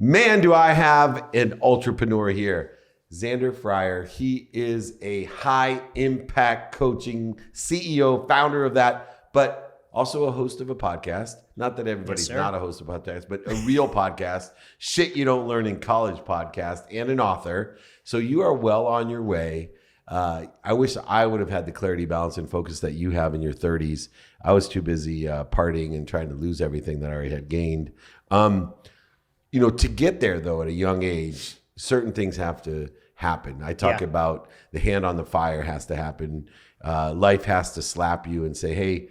Man, do I have an entrepreneur here. Zander Fryer. He is a high impact coaching CEO, founder of that, but also a host of a podcast. Not that everybody's not a host of a podcast, but a real podcast, Shit You Don't Learn in College podcast, and an author. So you are well on your way. I wish I would have had the clarity, balance, and focus that you have in your 30s. I was too busy partying and trying to lose everything that I already had gained. To get there, though, at a young age, certain things have to happen. I talk about the hand on the fire has to happen. Life has to slap you and say, hey,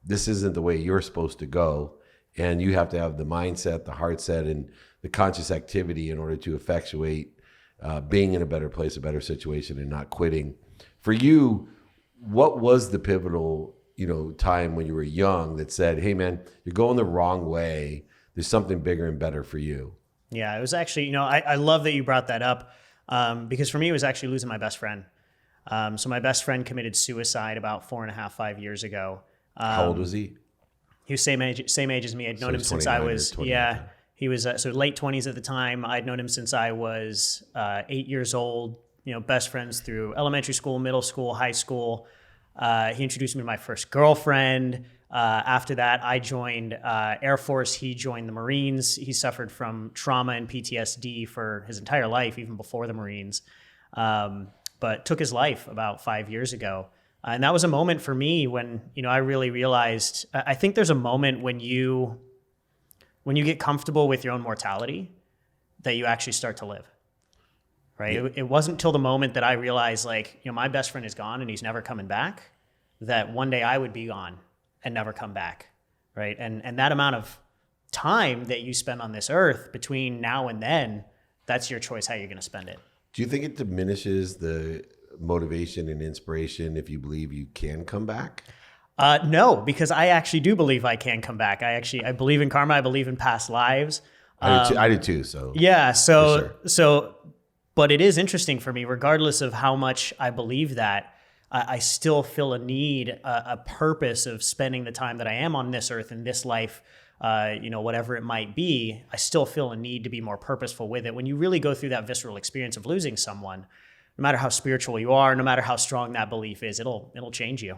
this isn't the way you're supposed to go. And you have to have the mindset, the heart set, and the conscious activity in order to effectuate being in a better place, a better situation, and not quitting. For you, what was the pivotal, time when you were young that said, hey, man, you're going the wrong way. There's something bigger and better for you? Yeah, it was actually, I love that you brought that up because for me, it was actually losing my best friend. So my best friend committed suicide about 4.5, 5 years ago. How old was he? He was same age as me. I'd known him since I was, he was so late 20s at the time. I'd known him since I was 8 years old, best friends through elementary school, middle school, high school. He introduced me to my first girlfriend. After that, I joined Air Force. He joined the Marines. He suffered from trauma and PTSD for his entire life, even before the Marines, but took his life about 5 years ago. And that was a moment for me when, I really realized, I think there's a moment when you get comfortable with your own mortality that you actually start to live, right? Yeah. It wasn't till the moment that I realized my best friend is gone and he's never coming back, that one day I would be gone and never come back, right? And that amount of time that you spend on this earth between now and then, that's your choice how you're going to spend it. Do you think it diminishes the motivation and inspiration if you believe you can come back? No, because I actually do believe I can come back. I believe in karma. I believe in past lives. I do too. So yeah. But it is interesting for me, regardless of how much I believe that, I still feel a need, a purpose of spending the time that I am on this earth in this life, whatever it might be. I still feel a need to be more purposeful with it. When you really go through that visceral experience of losing someone, no matter how spiritual you are, no matter how strong that belief is, it'll change you.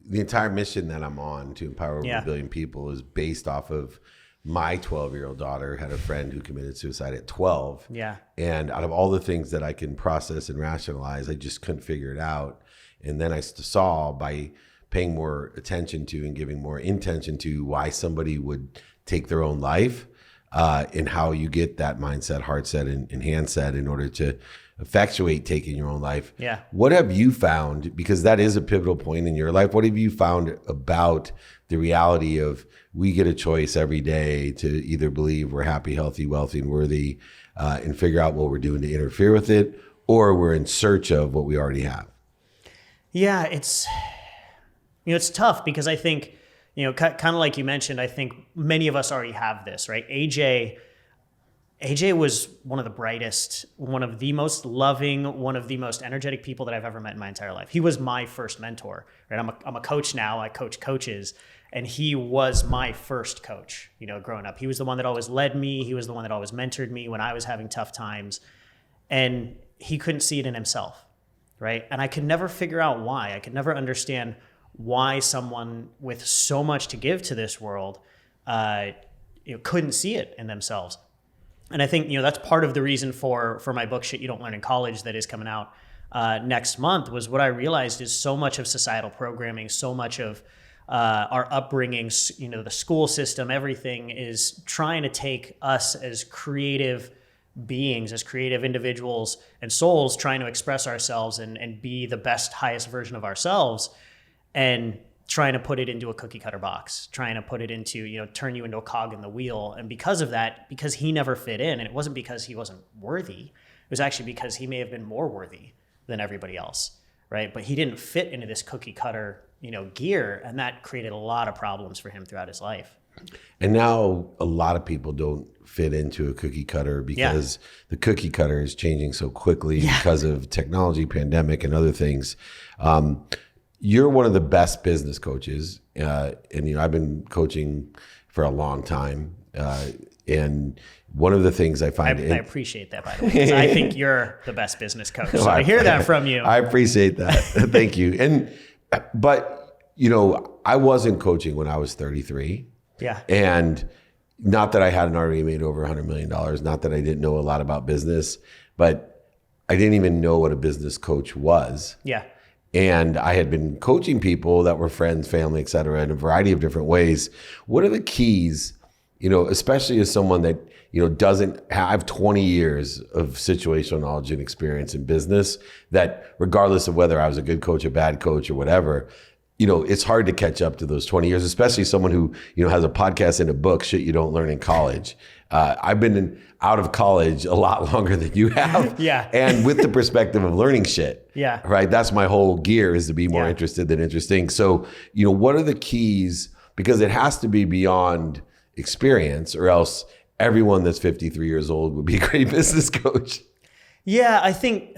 The entire mission that I'm on to empower over 1 billion people is based off of my 12-year-old daughter had a friend who committed suicide at 12. Yeah. And out of all the things that I can process and rationalize, I just couldn't figure it out. And then I saw by paying more attention to and giving more intention to why somebody would take their own life and how you get that mindset, heart set, and hand set in order to effectuate taking your own life. Yeah. What have you found, because that is a pivotal point in your life, what have you found about the reality of we get a choice every day to either believe we're happy, healthy, wealthy, and worthy and figure out what we're doing to interfere with it, or we're in search of what we already have? Yeah, it's tough because I think, kind of like you mentioned, I think many of us already have this, right? AJ was one of the brightest, one of the most loving, one of the most energetic people that I've ever met in my entire life. He was my first mentor, right? I'm a coach now. I coach coaches, and he was my first coach, growing up. He was the one that always led me. He was the one that always mentored me when I was having tough times, and he couldn't see it in himself, right? And I could never figure out why. I could never understand why someone with so much to give to this world couldn't see it in themselves. And I think, that's part of the reason for my book, Shit You Don't Learn in College, that is coming out next month, was what I realized is so much of societal programming, so much of our upbringing, the school system, everything is trying to take us as creative beings, as creative individuals and souls, trying to express ourselves and be the best, highest version of ourselves, and trying to put it into a cookie cutter box, trying to put it into, turn you into a cog in the wheel. And because of that, because he never fit in, and it wasn't because he wasn't worthy, it was actually because he may have been more worthy than everybody else, right? But he didn't fit into this cookie cutter, gear, and that created a lot of problems for him throughout his life. And now a lot of people don't fit into a cookie cutter because the cookie cutter is changing so quickly because of technology, pandemic, and other things. You're one of the best business coaches, and I've been coaching for a long time. And one of the things I I find, appreciate that, by the way, because I think you're the best business coach. So I hear that from you. I appreciate that. Thank you. But I wasn't coaching when I was 33. Yeah. And not that I hadn't already made over $100 million, not that I didn't know a lot about business, but I didn't even know what a business coach was. Yeah. And I had been coaching people that were friends, family, et cetera, in a variety of different ways. What are the keys, especially as someone that, doesn't have 20 years of situational knowledge and experience in business, that regardless of whether I was a good coach, a bad coach, or whatever, it's hard to catch up to those 20 years, especially someone who, has a podcast and a book, shit you don't learn in college. I've been out of college a lot longer than you have. Yeah. And with the perspective of learning shit. Yeah. Right. That's my whole gear, is to be more interested than interesting. So, what are the keys? Because it has to be beyond experience, or else everyone that's 53 years old would be a great business coach. Yeah. I think,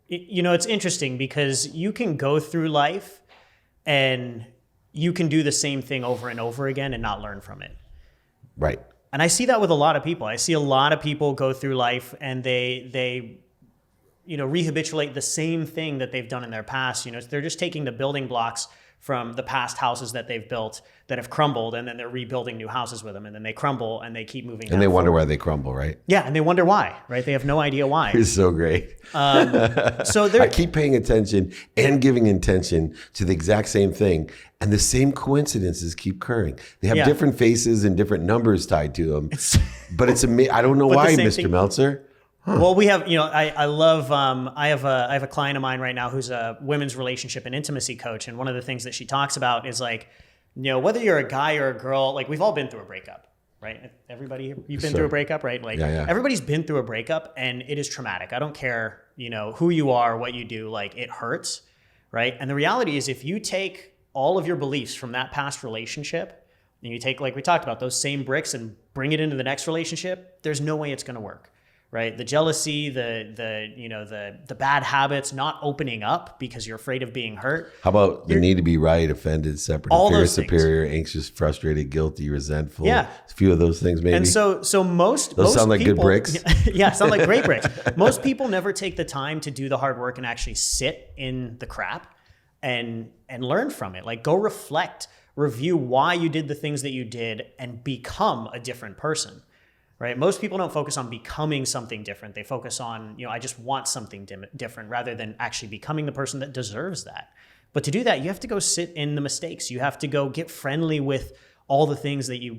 it's interesting because you can go through life and you can do the same thing over and over again and not learn from it. Right. And I see that with a lot of people. I see a lot of people go through life and they rehabilitate the same thing that they've done in their past. They're just taking the building blocks from the past houses that they've built that have crumbled, and then they're rebuilding new houses with them, and then they crumble and they keep moving. And they wonder why they crumble, right? Yeah, and they wonder why, right? They have no idea why. It's so great. So I keep paying attention and giving intention to the exact same thing, and the same coincidences keep occurring. They have different faces and different numbers tied to them, but it's amazing. I don't know why, Mr. Meltzer. Huh. Well, we have, I love, I have a client of mine right now who's a women's relationship and intimacy coach. And one of the things that she talks about is like, whether you're a guy or a girl, like we've all been through a breakup, right? Everybody, you've been through a breakup, right? Like everybody's been through a breakup, and it is traumatic. I don't care, who you are, what you do, like it hurts, right? And the reality is, if you take all of your beliefs from that past relationship and you take, like we talked about, those same bricks and bring it into the next relationship, there's no way it's going to work. Right, the jealousy, the bad habits, not opening up because you're afraid of being hurt. How about the need to be right, offended, separate, inferior, superior, anxious, frustrated, guilty, resentful? Yeah, a few of those things, maybe. And so most sound like people, good bricks. Yeah, sound like great bricks. Most people never take the time to do the hard work and actually sit in the crap and learn from it. Like, go reflect, review why you did the things that you did, and become a different person. Right? Most people don't focus on becoming something different. They focus on, I just want something different, rather than actually becoming the person that deserves that. But to do that, you have to go sit in the mistakes. You have to go get friendly with all the things that you,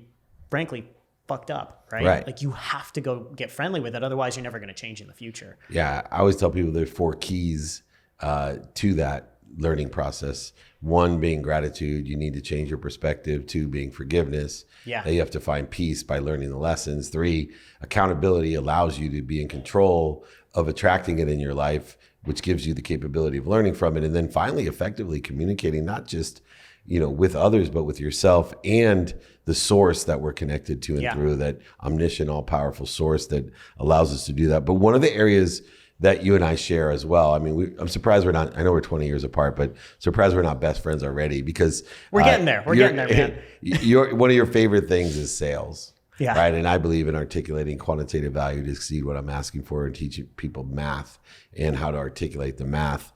frankly, fucked up, right? Like, you have to go get friendly with it. Otherwise, you're never going to change in the future. Yeah. I always tell people there's 4 keys to that learning process. 1 being gratitude. You need to change your perspective. 2 being forgiveness. Yeah. You have to find peace by learning the lessons. 3, accountability allows you to be in control of attracting it in your life, which gives you the capability of learning from it. And then finally, effectively communicating, not just, with others, but with yourself and the source that we're connected to and through, that omniscient, all powerful source that allows us to do that. But one of the areas that you and I share as well. I mean, I'm surprised we're not, I know we're 20 years apart, but surprised we're not best friends already, because we're getting there. We're getting there, man. One of your favorite things is sales. Yeah. Right. And I believe in articulating quantitative value to exceed what I'm asking for, and teaching people math and how to articulate the math.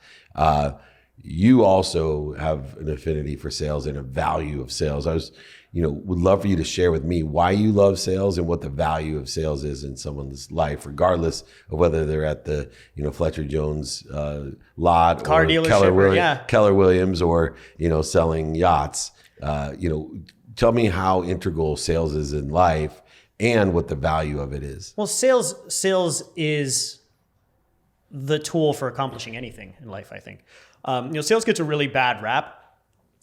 You also have an affinity for sales and a value of sales. I was, would love for you to share with me why you love sales and what the value of sales is in someone's life, regardless of whether they're at the, Fletcher Jones lot, car or dealership, Keller Williams, or, selling yachts. Tell me how integral sales is in life and what the value of it is. Well, sales is the tool for accomplishing anything in life, I think. Sales gets a really bad rap.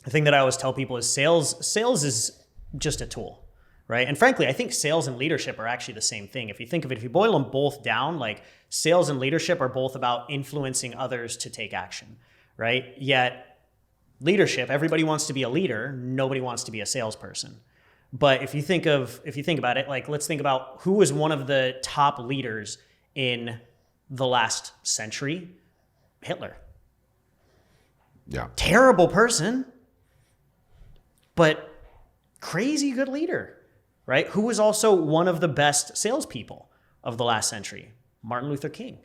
The thing that I always tell people is sales is just a tool, right? And frankly, I think sales and leadership are actually the same thing. If you think of it, if you boil them both down, like, sales and leadership are both about influencing others to take action, right? Yet leadership, everybody wants to be a leader. Nobody wants to be a salesperson. But if you think about it, like, let's think about who was one of the top leaders in the last century. Hitler. Yeah. Terrible person, but crazy good leader, right? Who was also one of the best salespeople of the last century? Martin Luther King.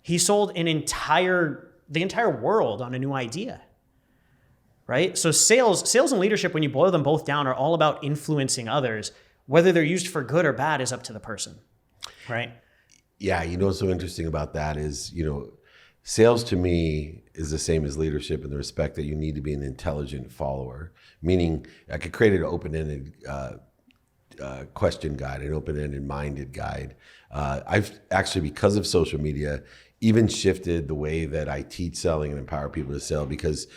He sold the entire world on a new idea, right? So sales and leadership, when you boil them both down, are all about influencing others. Whether they're used for good or bad is up to the person, right? Yeah, what's so interesting about that is, sales to me is the same as leadership in the respect that you need to be an intelligent follower, meaning I could create an open-ended question guide, an open-ended minded guide. I've actually, because of social media, even shifted the way that I teach selling and empower people to sell, because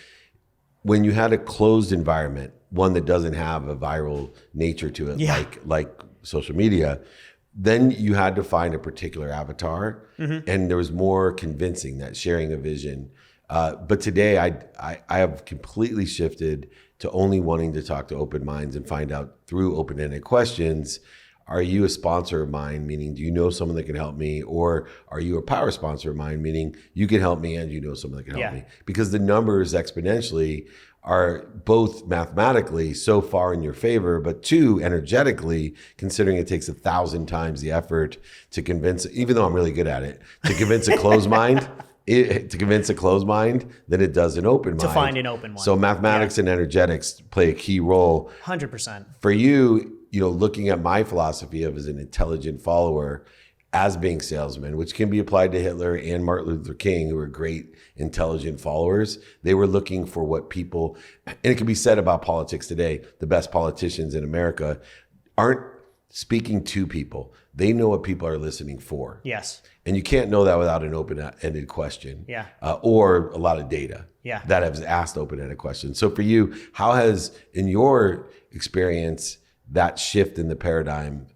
when you had a closed environment, one that doesn't have a viral nature to it, like social media, then you had to find a particular avatar, and there was more convincing that sharing a vision. But today I have completely shifted to only wanting to talk to open minds and find out through open-ended questions, are you a sponsor of mine? Meaning, do you know someone that can help me? Or are you a power sponsor of mine? Meaning you can help me and you know someone that can help me. Because the numbers exponentially are both mathematically so far in your favor, but two, energetically, considering it takes 1,000 times the effort to convince, even though I'm really good at it, to convince a closed mind, than it does an open mind. To find an open one. So mathematics and energetics play a key role. 100%. For you, looking at my philosophy of as an intelligent follower, as being salesmen, which can be applied to Hitler and Martin Luther King, who were great, intelligent followers. They were looking for what people, and it can be said about politics today, the best politicians in America aren't speaking to people. They know what people are listening for. Yes. And you can't know that without an open-ended question. Yeah. Or a lot of data that has asked open-ended questions. So for you, how has, in your experience, that shift in the paradigm,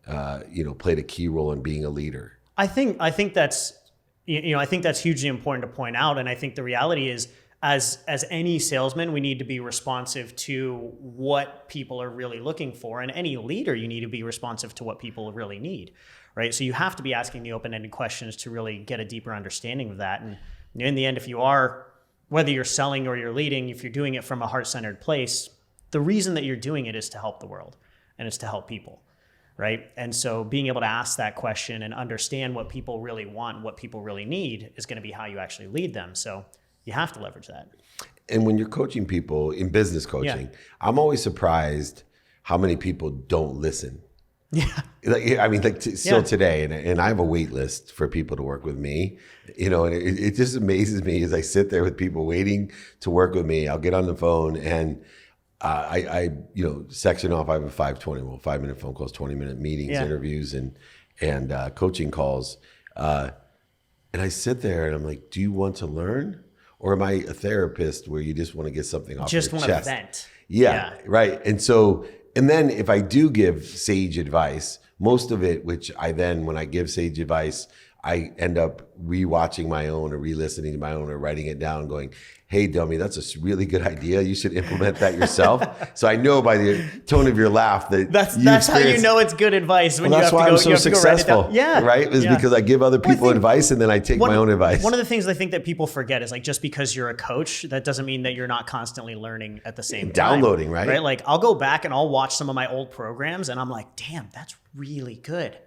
played a key role in being a leader? I think that's, I think that's hugely important to point out. And I think the reality is, as any salesman, we need to be responsive to what people are really looking for. And any leader, you need to be responsive to what people really need, right? So you have to be asking the open-ended questions to really get a deeper understanding of that. And in the end, if you are, whether you're selling or you're leading, if you're doing it from a heart-centered place, the reason that you're doing it is to help the world. And it's to help people, right? And so being able to ask that question and understand what people really want, what people really need, is going to be how you actually lead them. So you have to leverage that. And when you're coaching people in business coaching, I'm always surprised how many people don't listen. Yeah. Still today, and I have a wait list for people to work with me, and it just amazes me as I sit there with people waiting to work with me. I'll get on the phone and I section off. I have a 5-minute phone calls, 20-minute meetings, interviews, and coaching calls. And I sit there and I'm like, do you want to learn? Or am I a therapist where you just want to get something off your chest? Just want to vent. Yeah, right. And then if I do give sage advice, most of it, which when I give sage advice, I end up rewatching my own or re-listening to my own or writing it down going, hey, dummy, that's a really good idea. You should implement that yourself. So I know by the tone of your laugh that that's how you know it's good advice. When that's you have why to go, I'm so successful. Yeah. Right? Is because I give other people advice and then I take my own advice. One of the things I think that people forget is just because you're a coach, that doesn't mean that you're not constantly learning at the same time. Downloading, right? Right? Like I'll go back and I'll watch some of my old programs and I'm like, damn, that's really good.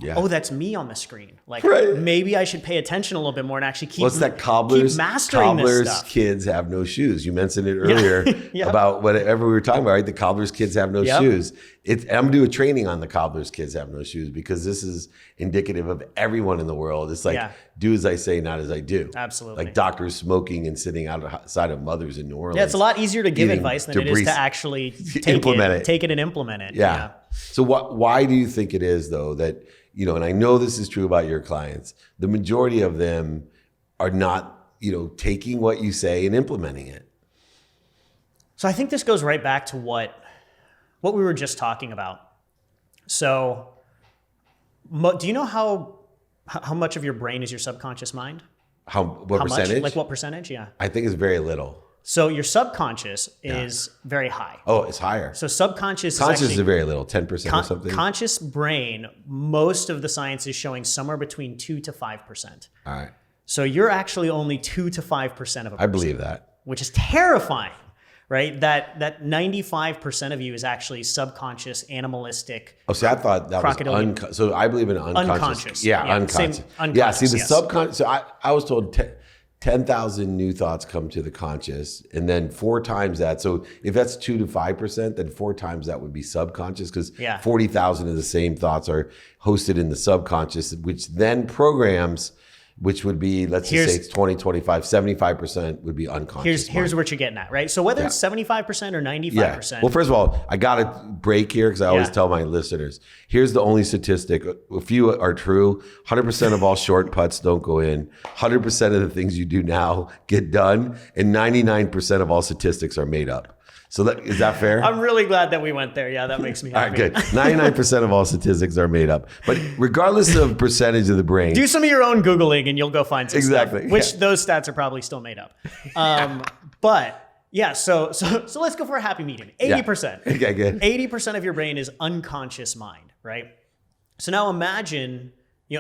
Yeah. Oh, that's me on the screen. Maybe I should pay attention a little bit more and actually keep mastering this stuff. Kids have no shoes. You mentioned it earlier about whatever we were talking about, right? The cobbler's kids have no shoes. I'm going to do a training on the cobbler's kids have no shoes because this is indicative of everyone in the world. It's do as I say, not as I do. Absolutely. Like doctors smoking and sitting outside of mothers in New Orleans. Yeah, it's a lot easier to give advice than it is to actually take it and implement it. Yeah. So why do you think it is, though, that, and I know this is true about your clients, the majority of them are not, taking what you say and implementing it? So I think this goes right back to what we were just talking about. So do you know how much of your brain is your subconscious mind? What percentage? Like what percentage? Yeah. I think it's very little. So your subconscious is very high. Oh, it's higher. So subconscious is very little, 10% or something. Conscious brain, most of the science is showing somewhere between 2 to 5%. All right. So you're actually only 2 to 5% of a person. I believe that. Which is terrifying, right? That 95% of you is actually subconscious, animalistic. Oh, see, I thought that was so I believe in unconscious. Yeah, unconscious. Yeah, see, the subconscious. So I was told 10,000 new thoughts come to the conscious, and then 4 times that. So if that's 2 to 5%, then 4 times that would be subconscious, because 40,000 of the same thoughts are hosted in the subconscious, which then programs, which would be, let's just say it's 20, 25, 75% would be unconscious. Here's what you're getting at, right? So whether it's 75% or 95%. Well, first of all, I got to break here because I always tell my listeners, here's the only statistic. A few are true. 100% of all short putts don't go in. 100% of the things you do now get done. And 99% of all statistics are made up. So is that fair? I'm really glad that we went there. Yeah, that makes me happy. All right, good. 99% of all statistics are made up. But regardless of percentage of the brain. Do some of your own Googling and you'll go find some stuff, Exactly. which those stats are probably still made up. But yeah, so let's go for a happy medium. 80%. Okay, good. 80% of your brain is unconscious mind, right? So now imagine you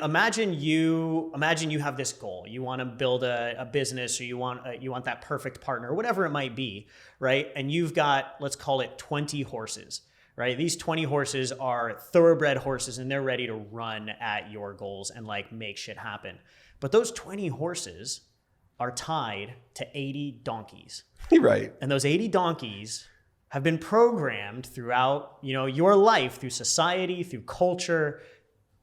have this goal. You want to build a business, or you want that perfect partner, or whatever it might be, right? And you've got, let's call it 20 horses, right? These 20 horses are thoroughbred horses, and they're ready to run at your goals and like make shit happen. But those 20 horses are tied to 80 donkeys. Right. And those 80 donkeys have been programmed throughout, your life, through society, through culture,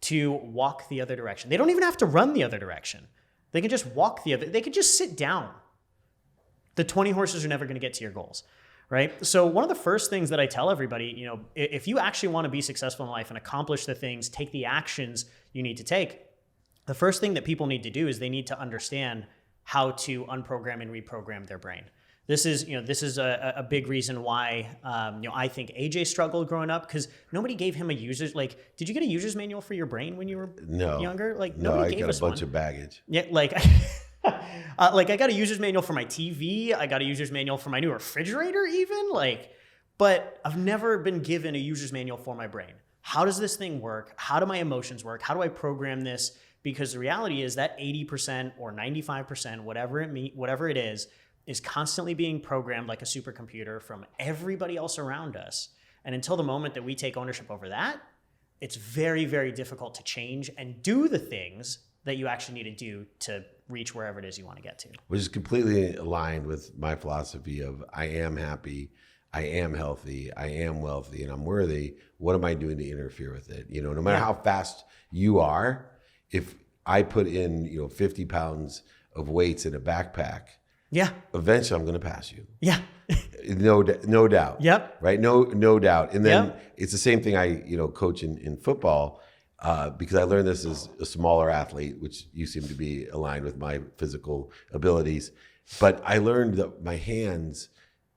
to walk the other direction. They don't even have to run the other direction. They can just they can just sit down. The 20 horses are never going to get to your goals, right? So one of the first things that I tell everybody, if you actually want to be successful in life and accomplish the things, take the actions you need to take, the first thing that people need to do is they need to understand how to unprogram and reprogram their brain. This is a big reason why I think AJ struggled growing up, because nobody gave him a user's, like, did you get a user's manual for your brain when you were younger? Like, nobody gave us one. I got a bunch of baggage. Yeah, like I got a user's manual for my TV. I got a user's manual for my new refrigerator even, but I've never been given a user's manual for my brain. How does this thing work? How do my emotions work? How do I program this? Because the reality is that 80% or 95%, whatever it is constantly being programmed like a supercomputer from everybody else around us. And until the moment that we take ownership over that, it's very, very difficult to change and do the things that you actually need to do to reach wherever it is you want to get to. Which is completely aligned with my philosophy of I am happy, I am healthy, I am wealthy, and I'm worthy. What am I doing to interfere with it? No matter how fast you are, if I put in 50 pounds of weights in a backpack, eventually I'm going to pass you. Yeah. No doubt. Yep. Right. No doubt. And then it's the same thing I, coach in football, because I learned this as a smaller athlete, which you seem to be aligned with my physical abilities. But I learned that my hands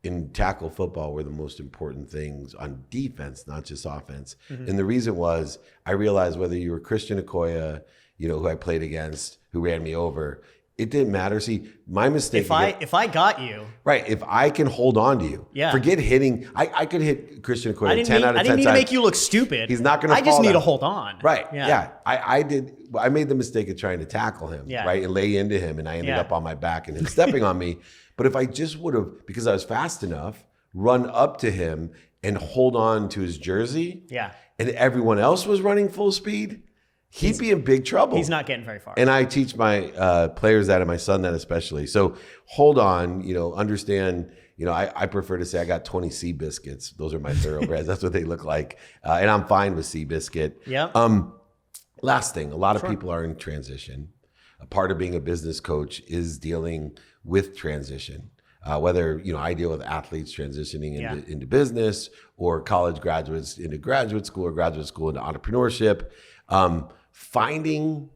in tackle football were the most important things on defense, not just offense. Mm-hmm. And the reason was I realized whether you were Christian Okoye, who I played against, who ran me over, it didn't matter. See, my mistake. If I got you. Right. If I can hold on to you. Yeah. Forget hitting. I could hit Christian Okoye 10 out of 10 times. I didn't mean to make you look stupid. He's not going to fall I just need down. to hold on. Right. Yeah. I made the mistake of trying to tackle him. Yeah. Right. And lay into him. And I ended up on my back and him stepping on me. But if I just would have, because I was fast enough, run up to him and hold on to his jersey. Yeah. And everyone else was running full speed, he'd be in big trouble. He's not getting very far. And I teach my players that, and my son that especially. So hold on, understand, I prefer to say I got 20 Sea Biscuits. Those are my thoroughbreds. That's what they look like. And I'm fine with Sea Biscuit. Yeah. Last thing, a lot of people are in transition. A part of being a business coach is dealing with transition. Whether, I deal with athletes transitioning into business, or college graduates into graduate school, or graduate school into entrepreneurship. Finding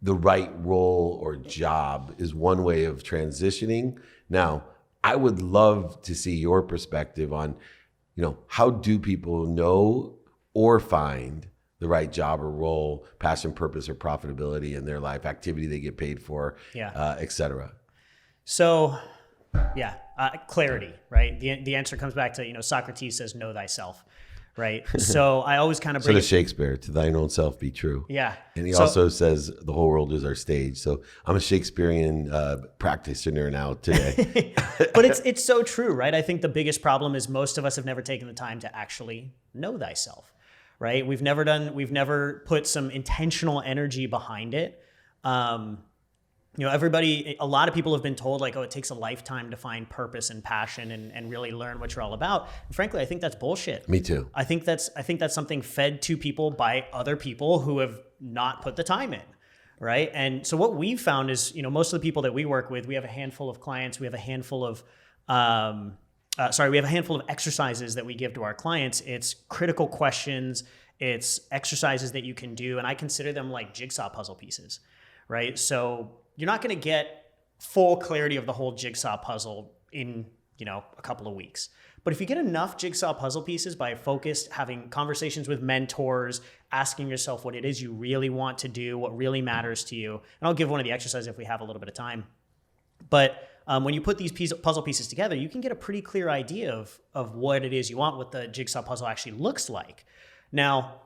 the right role or job is one way of transitioning. Now, I would love to see your perspective on, how do people know or find the right job or role, passion, purpose, or profitability in their life, activity they get paid for, et cetera. So, clarity, right? The answer comes back to, Socrates says, know thyself, right? So I always kind of So bring does Shakespeare, to thine own self be true. Yeah. And he So- also says the whole world is our stage. So I'm a Shakespearean practitioner now today. But it's so true, right? I think the biggest problem is most of us have never taken the time to actually know thyself, right? We've never put some intentional energy behind it. A lot of people have been told like, oh, it takes a lifetime to find purpose and passion and really learn what you're all about. And frankly, I think that's bullshit. Me too. I think that's something fed to people by other people who have not put the time in, right? And so what we've found is, most of the people that we work with, we have a handful of clients, we have a handful of exercises that we give to our clients. It's critical questions, it's exercises that you can do, and I consider them like jigsaw puzzle pieces, right? So you're not going to get full clarity of the whole jigsaw puzzle in, a couple of weeks. But if you get enough jigsaw puzzle pieces by focused, having conversations with mentors, asking yourself what it is you really want to do, what really matters to you, and I'll give one of the exercises if we have a little bit of time. But when you put these puzzle pieces together, you can get a pretty clear idea of what it is you want, what the jigsaw puzzle actually looks like. Now,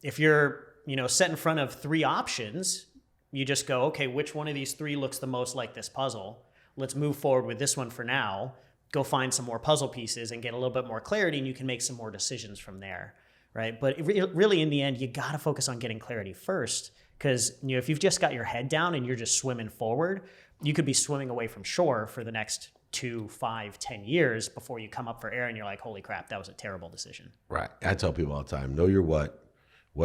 if you're, set in front of 3 options, you just go, okay, which one of these 3 looks the most like this puzzle? Let's move forward with this one for now. Go find some more puzzle pieces and get a little bit more clarity, and you can make some more decisions from there, right? But really, in the end, you got to focus on getting clarity first, because if you've just got your head down and you're just swimming forward, you could be swimming away from shore for the next 2, 5, 10 years before you come up for air and you're like, holy crap, that was a terrible decision. Right. I tell people all the time, know your what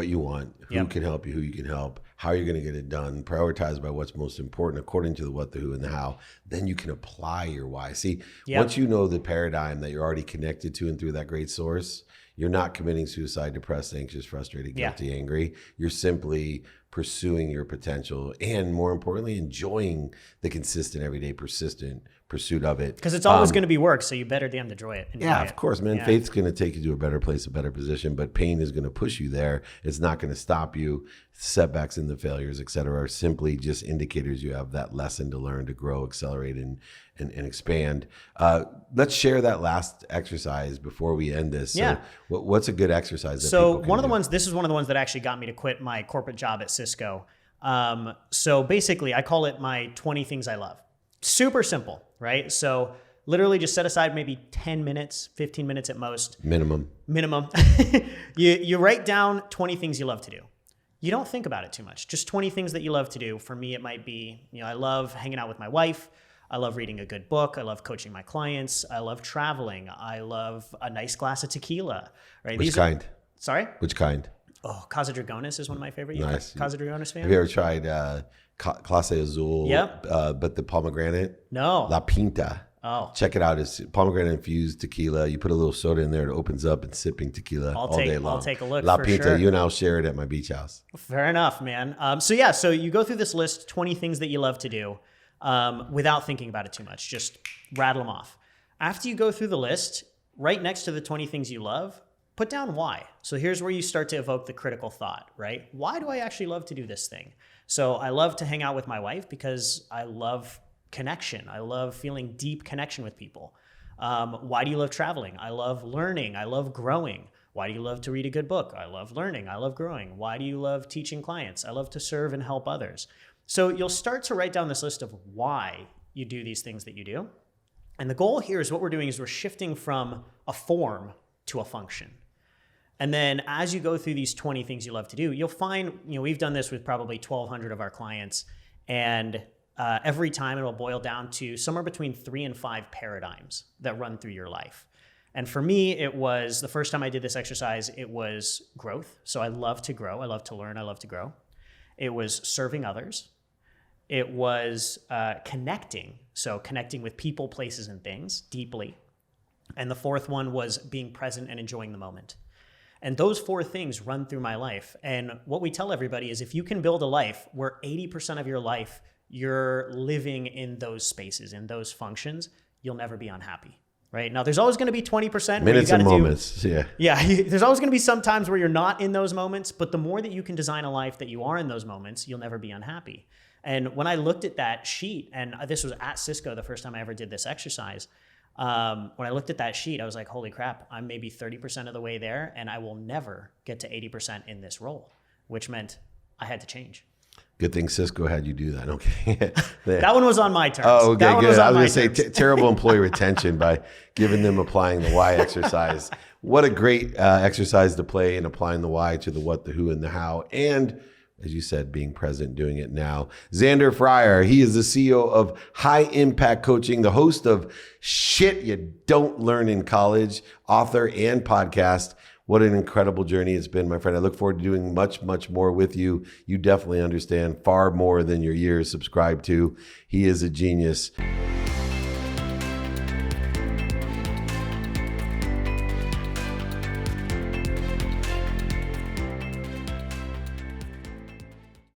you want, who can help you, who you can help, how you're going to get it done, prioritize by what's most important according to the what, the who, and the how. Then you can apply your why. See, once you know the paradigm that you're already connected to and through that great source, you're not committing suicide, depressed, anxious, frustrated, guilty, angry. You're simply pursuing your potential and, more importantly, enjoying the consistent, everyday, persistent pursuit of it. Because it's always going to be work, so you better damn enjoy it. Of course, man. Faith's going to take you to a better place, a better position, but pain is going to push you there. It's not going to stop you. Setbacks and the failures, et cetera, are simply just indicators you have that lesson to learn, to grow, accelerate, and expand. Let's share that last exercise before we end this. So what's a good exercise? So this is one of the ones that actually got me to quit my corporate job at Cisco. So basically, I call it my 20 things I love. Super simple, right? So literally just set aside maybe 10 minutes, 15 minutes at most. Minimum. You write down 20 things you love to do. You don't think about it too much. Just 20 things that you love to do. For me, it might be, I love hanging out with my wife. I love reading a good book. I love coaching my clients. I love traveling. I love a nice glass of tequila. Right? Which kind? Sorry? Which kind? Oh, Casa Dragonis is one of my favorite. Nice. Casa Dragonis fan? Have you ever tried Clase Azul? Yep. But the pomegranate? No. La Pinta. Oh. Check it out. It's pomegranate infused tequila. You put a little soda in there, it opens up, and sipping tequila all day long. I'll take a look. La for Pinta, sure. you and I'll share it at my beach house. Fair enough, man. So you go through this list, 20 things that you love to do, without thinking about it too much. Just rattle them off. After you go through the list, right next to the 20 things you love, put down why. So here's where you start to evoke the critical thought, right? Why do I actually love to do this thing? So I love to hang out with my wife because I love connection. I love feeling deep connection with people. Why do you love traveling? I love learning. I love growing. Why do you love to read a good book? I love learning. I love growing. Why do you love teaching clients? I love to serve and help others. So you'll start to write down this list of why you do these things that you do. And the goal here is what we're doing is we're shifting from a form to a function. And then as you go through these 20 things you love to do, you'll find, we've done this with probably 1,200 of our clients, and every time it'll boil down to somewhere between 3 and 5 paradigms that run through your life. And for me, it was, the first time I did this exercise, it was growth. So I love to grow. I love to learn. I love to grow. It was serving others. It was connecting. So connecting with people, places, and things deeply. And the fourth one was being present and enjoying the moment. And those 4 things run through my life. And what we tell everybody is if you can build a life where 80% of your life you're living in those spaces, in those functions, you'll never be unhappy, right? Now, there's always going to be 20%. Minutes and moments, yeah. There's always going to be some times where you're not in those moments, but the more that you can design a life that you are in those moments, you'll never be unhappy. And when I looked at that sheet, and this was at Cisco the first time I ever did this exercise, When I looked at that sheet, I was like, holy crap, I'm maybe 30% of the way there, and I will never get to 80% in this role, which meant I had to change. Good thing Cisco had you do that. Okay. That one was on my terms. Oh, okay, that one good. was I on was my going to say terrible employee retention by giving them applying the why exercise. What a great exercise to play in applying the why to the what, the who, and the how. And as you said, being present, doing it now. Zander Fryer, he is the CEO of High Impact Coaching, the host of Shit You Don't Learn in College, author and podcast. What an incredible journey it's been, my friend. I look forward to doing much, much more with you. You definitely understand far more than your years subscribed to. He is a genius.